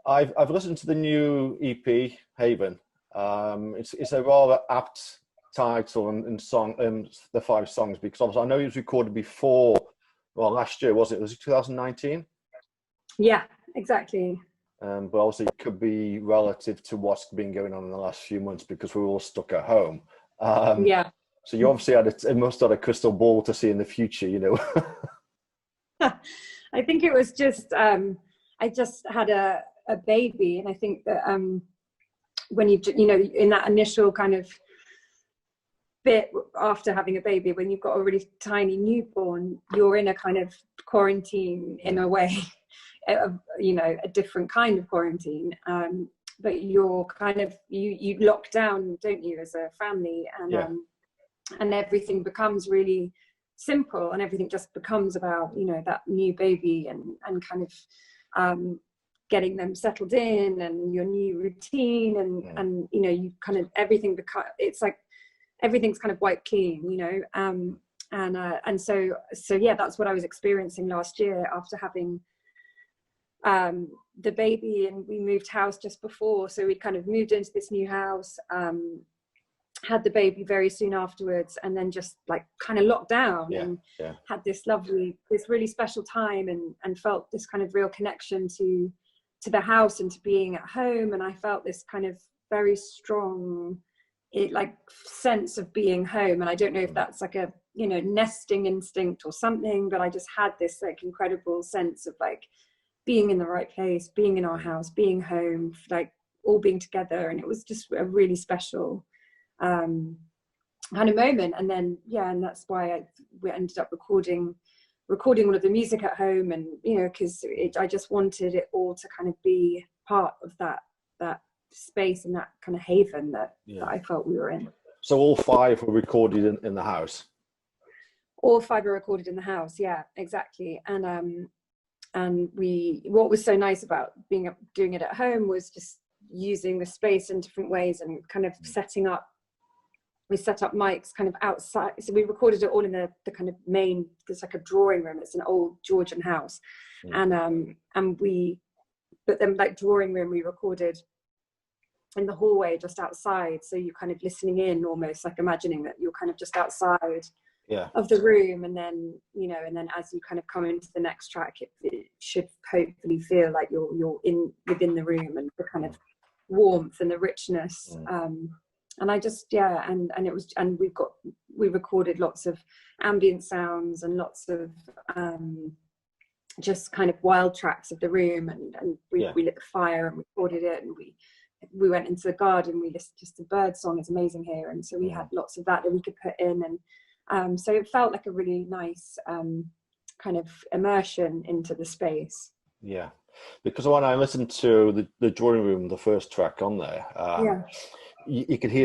I've listened to the new EP Haven. It's a rather apt title and song, the 5 songs, because obviously I know it was recorded before. Well, last year was it? Was it 2019? Yeah, exactly. But obviously it could be relative to what's been going on in the last few months because we're all stuck at home. Yeah. So you obviously it must have a crystal ball to see in the future, you know. I think it was just I just had a baby, and I think that when you know, in that initial kind of bit after having a baby, when you've got a really tiny newborn, you're in a kind of quarantine in a way. You know, a different kind of quarantine, but you're kind of you lock down, don't you, as a family, and everything becomes really simple, and everything just becomes about, you know, that new baby and kind of getting them settled in and your new routine and you know, you kind of everything it's like everything's kind of wiped clean, you know, and so yeah, that's what I was experiencing last year after having the baby. And we moved house just before, so we kind of moved into this new house, had the baby very soon afterwards, and then just like kind of locked down and had this really special time, and felt this kind of real connection to the house and to being at home. And I felt this kind of very strong sense of being home, and I don't know if that's like a, you know, nesting instinct or something, but I just had this like incredible sense of like being in the right place, being in our house, being home, like all being together. And it was just a really special kind of moment. And then and that's why we ended up recording all of the music at home, and you know, because I just wanted it all to kind of be part of that space and that kind of haven that I felt we were in. So all 5 were recorded in the house? All 5 are recorded in the house, yeah, exactly. And what was so nice about doing it at home was just using the space in different ways, and kind of we set up mics kind of outside. So we recorded it all in the kind of main, there's like a drawing room. It's an old Georgian house. And but then like drawing room, we recorded in the hallway just outside. So you're kind of listening in, almost like imagining that you're kind of just outside of the room. And then, you know, and then as you kind of come into the next track, it should hopefully feel like you're within the room, and the kind of warmth and the richness. And I just, and it was, and we recorded lots of ambient sounds and lots of just kind of wild tracks of the room, and we lit the fire and recorded it, and we went into the garden, we listened, just the bird song is amazing here, and so we had lots of that we could put in, and so it felt like a really nice kind of immersion into the space. Yeah, because when I listened to the drawing room, the first track on there, you could hear